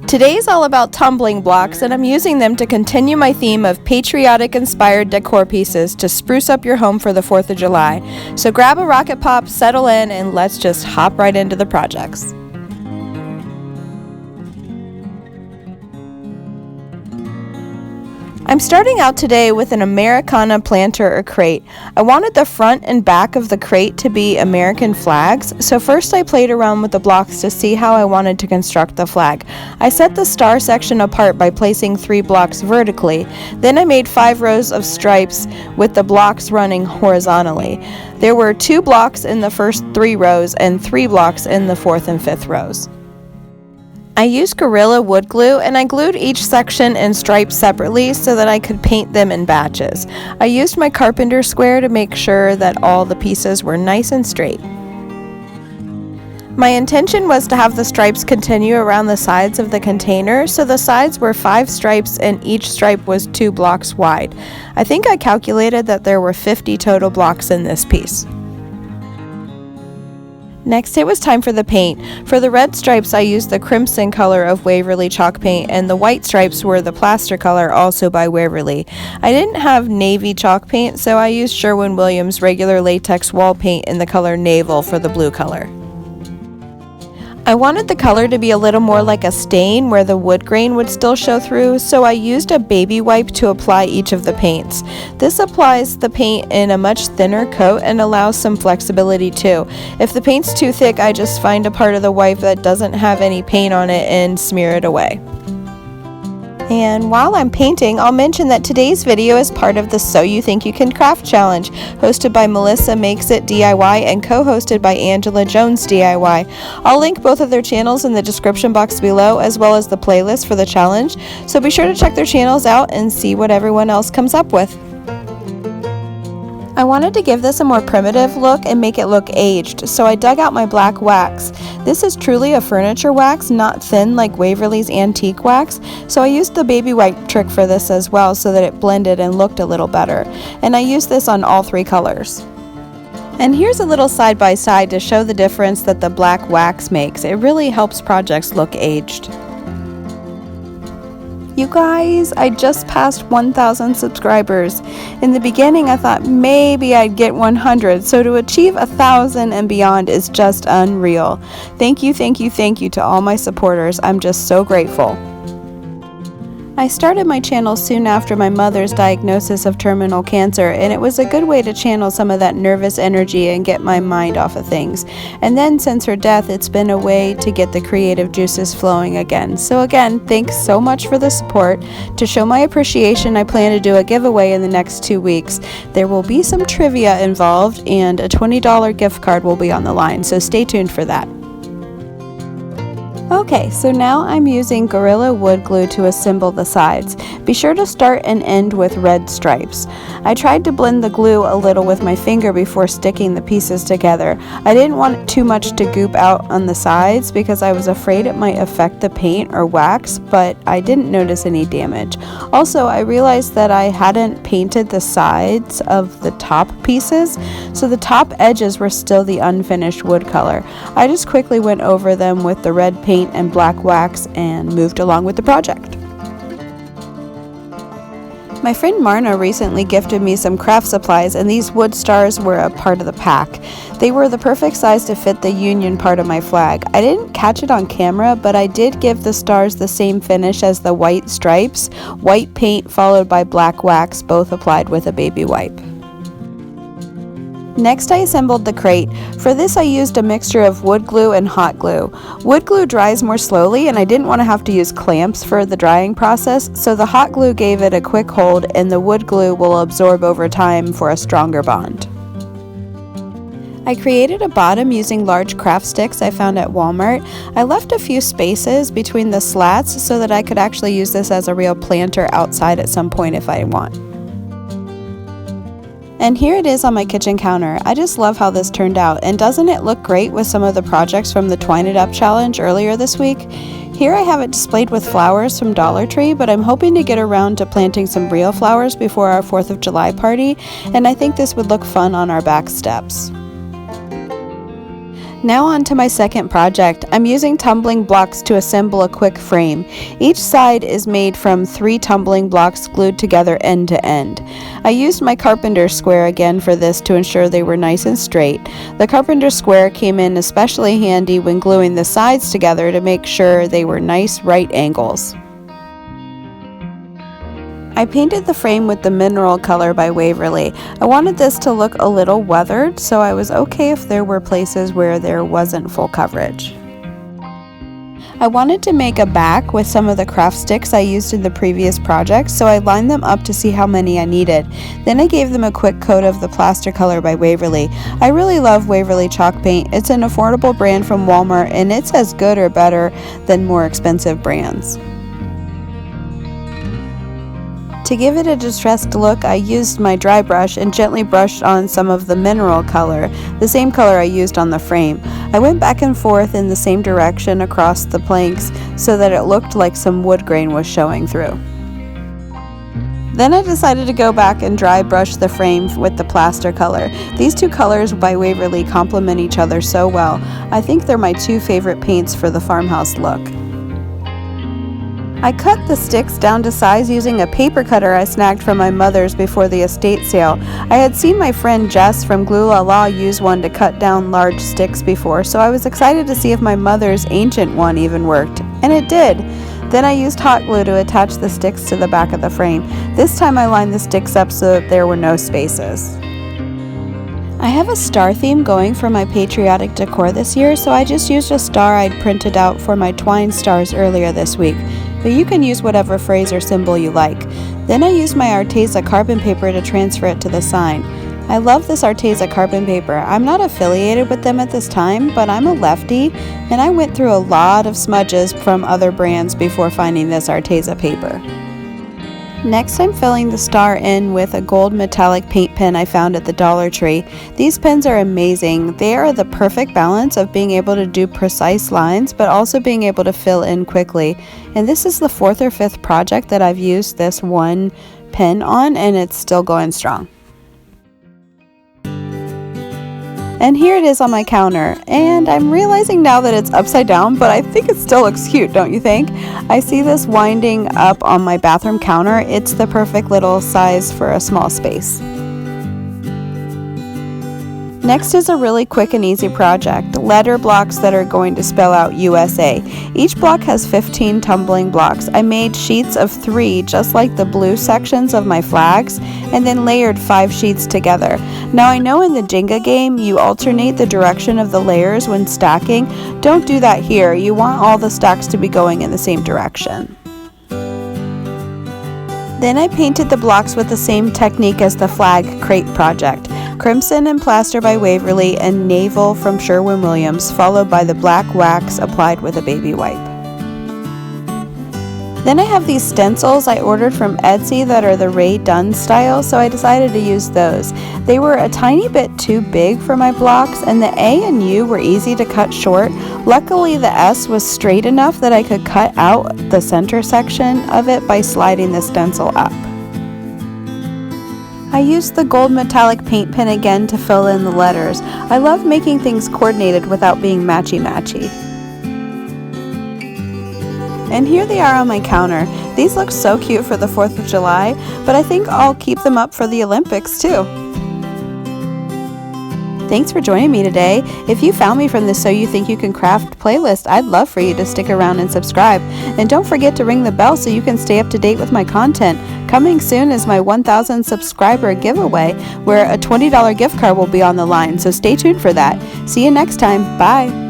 Today's all about tumbling blocks, and I'm using them to continue my theme of patriotic inspired decor pieces to spruce up your home for the 4th of July. So grab a rocket pop, settle in, and let's just hop right into the projects. I'm starting out today with an Americana planter or crate. I wanted the front and back of the crate to be American flags, so first I played around with the blocks to see how I wanted to construct the flag. I set the star section apart by placing 3 blocks vertically. Then I made 5 rows of stripes with the blocks running horizontally. There were 2 blocks in the first 3 rows and 3 blocks in the 4th and 5th rows. I used Gorilla wood glue, and I glued each section and stripe separately so that I could paint them in batches. I used my carpenter square to make sure that all the pieces were nice and straight. My intention was to have the stripes continue around the sides of the container, so the sides were 5 stripes and each stripe was 2 blocks wide. I think I calculated that there were 50 total blocks in this piece. Next, it was time for the paint. For the red stripes, I used the crimson color of Waverly chalk paint, and the white stripes were the plaster color, also by Waverly. I didn't have navy chalk paint, so I used Sherwin-Williams regular latex wall paint in the color Naval for the blue color. I wanted the color to be a little more like a stain where the wood grain would still show through, so I used a baby wipe to apply each of the paints. This applies the paint in a much thinner coat and allows some flexibility too. If the paint's too thick, I just find a part of the wipe that doesn't have any paint on it and smear it away. And while I'm painting, I'll mention that today's video is part of the So You Think You Can Craft Challenge, hosted by Melissa Makes It DIY and co-hosted by Angela Jones DIY. I'll link both of their channels in the description box below, as well as the playlist for the challenge, so be sure to check their channels out and see what everyone else comes up with. I wanted to give this a more primitive look and make it look aged, so I dug out my black wax. This is truly a furniture wax, not thin like Waverly's antique wax, so I used the baby wipe trick for this as well so that it blended and looked a little better. And I used this on all 3 colors. And here's a little side by side to show the difference that the black wax makes. It really helps projects look aged. You guys, I just passed 1,000 subscribers. In the beginning, I thought maybe I'd get 100, so to achieve 1,000 and beyond is just unreal. Thank you to all my supporters. I'm just so grateful. I started my channel soon after my mother's diagnosis of terminal cancer, and it was a good way to channel some of that nervous energy and get my mind off of things. And then since her death, it's been a way to get the creative juices flowing again. So again, thanks so much for the support. To show my appreciation, I plan to do a giveaway in the next 2 weeks. There will be some trivia involved, and a $20 gift card will be on the line, so stay tuned for that. Okay, so now I'm using Gorilla wood glue to assemble the sides. Be sure to start and end with red stripes. I tried to blend the glue a little with my finger before sticking the pieces together. I didn't want too much to goop out on the sides because I was afraid it might affect the paint or wax, but I didn't notice any damage. Also, I realized that I hadn't painted the sides of the top pieces, so the top edges were still the unfinished wood color. I just quickly went over them with the red paint and black wax and moved along with the project. My friend Marna recently gifted me some craft supplies, and these wood stars were a part of the pack. They were the perfect size to fit the Union part of my flag. I didn't catch it on camera, but I did give the stars the same finish as the white stripes, white paint followed by black wax, both applied with a baby wipe. Next, I assembled the crate. For this, I used a mixture of wood glue and hot glue. Wood glue dries more slowly, and I didn't want to have to use clamps for the drying process, so the hot glue gave it a quick hold, and the wood glue will absorb over time for a stronger bond. I created a bottom using large craft sticks I found at Walmart. I left a few spaces between the slats so that I could actually use this as a real planter outside at some point if I want. And here it is on my kitchen counter. I just love how this turned out, and doesn't it look great with some of the projects from the Twine It Up challenge earlier this week? Here I have it displayed with flowers from Dollar Tree, but I'm hoping to get around to planting some real flowers before our 4th of July party, and I think this would look fun on our back steps. Now on to my second project. I'm using tumbling blocks to assemble a quick frame. Each side is made from 3 tumbling blocks glued together end to end. I used my carpenter square again for this to ensure they were nice and straight. The carpenter square came in especially handy when gluing the sides together to make sure they were nice right angles. I painted the frame with the mineral color by Waverly. I wanted this to look a little weathered, so I was okay if there were places where there wasn't full coverage. I wanted to make a back with some of the craft sticks I used in the previous project, so I lined them up to see how many I needed. Then I gave them a quick coat of the plaster color by Waverly. I really love Waverly chalk paint. It's an affordable brand from Walmart, and it's as good or better than more expensive brands. To give it a distressed look, I used my dry brush and gently brushed on some of the mineral color, the same color I used on the frame. I went back and forth in the same direction across the planks so that it looked like some wood grain was showing through. Then I decided to go back and dry brush the frame with the plaster color. These 2 colors by Waverly complement each other so well. I think they're my 2 favorite paints for the farmhouse look. I cut the sticks down to size using a paper cutter I snagged from my mother's before the estate sale. I had seen my friend Jess from Glue La La use one to cut down large sticks before, so I was excited to see if my mother's ancient one even worked, and it did. Then I used hot glue to attach the sticks to the back of the frame. This time I lined the sticks up so that there were no spaces. I have a star theme going for my Patriotic decor this year, so I just used a star I'd printed out for my twine stars earlier this week. But you can use whatever phrase or symbol you like. Then I used my Arteza carbon paper to transfer it to the sign. I love this Arteza carbon paper. I'm not affiliated with them at this time, but I'm a lefty, and I went through a lot of smudges from other brands before finding this Arteza paper. Next, I'm filling the star in with a gold metallic paint pen I found at the Dollar Tree. These pens are amazing. They are the perfect balance of being able to do precise lines, but also being able to fill in quickly. And this is the 4th or 5th project that I've used this one pen on, and it's still going strong. And here it is on my counter, and I'm realizing now that it's upside down, but I think it still looks cute, don't you think? I see this winding up on my bathroom counter. It's the perfect little size for a small space. Next is a really quick and easy project, letter blocks that are going to spell out USA. Each block has 15 tumbling blocks. I made sheets of 3 just like the blue sections of my flags, and then layered 5 sheets together. Now I know in the Jenga game you alternate the direction of the layers when stacking. Don't do that here. You want all the stacks to be going in the same direction. Then I painted the blocks with the same technique as the flag crate project. Crimson and plaster by Waverly and navel from Sherwin-Williams, followed by the black wax applied with a baby wipe. Then I have these stencils I ordered from Etsy that are the Ray Dunn style, so I decided to use those. They were a tiny bit too big for my blocks, and the A and U were easy to cut short. Luckily, the S was straight enough that I could cut out the center section of it by sliding the stencil up. I used the gold metallic paint pen again to fill in the letters. I love making things coordinated without being matchy-matchy. And here they are on my counter. These look so cute for the 4th of July, but I think I'll keep them up for the Olympics too. Thanks for joining me today. If you found me from the So You Think You Can Craft playlist, I'd love for you to stick around and subscribe. And don't forget to ring the bell so you can stay up to date with my content. Coming soon is my 1,000 subscriber giveaway, where a $20 gift card will be on the line, so stay tuned for that. See you next time. Bye.